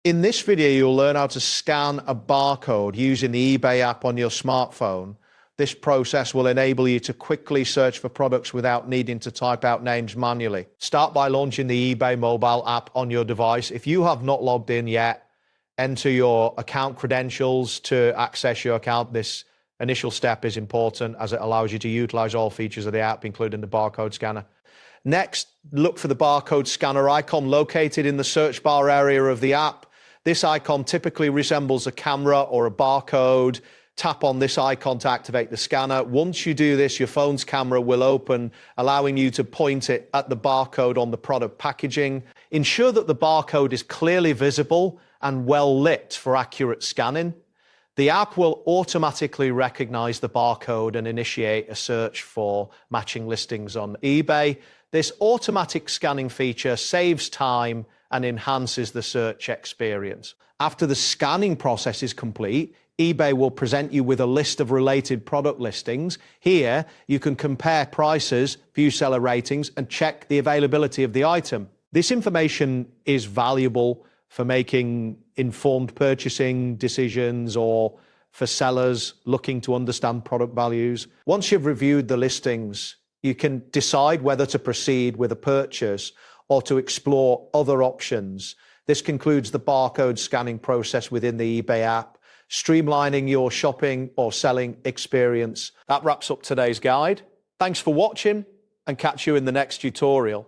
In this video, you'll learn how to scan a barcode using the eBay app on your smartphone. This process will enable you to quickly search for products without needing to type out names manually. Start by launching the eBay mobile app on your device. If you have not logged in yet, enter your account credentials to access your account. This initial step is important as it allows you to utilize all features of the app, including the barcode scanner. Next, look for the barcode scanner icon located in the search bar area of the app. This icon typically resembles a camera or a barcode. Tap on this icon to activate the scanner. Once you do this, your phone's camera will open, allowing you to point it at the barcode on the product packaging. Ensure that the barcode is clearly visible and well lit for accurate scanning. The app will automatically recognize the barcode and initiate a search for matching listings on eBay. This automatic scanning feature saves time and enhances the search experience. After the scanning process is complete, eBay will present you with a list of related product listings. Here, you can compare prices, view seller ratings, and check the availability of the item. This information is valuable for making informed purchasing decisions or for sellers looking to understand product values. Once you've reviewed the listings, you can decide whether to proceed with a purchase or to explore other options. This concludes the barcode scanning process within the eBay app, streamlining your shopping or selling experience. That wraps up today's guide. Thanks for watching and catch you in the next tutorial.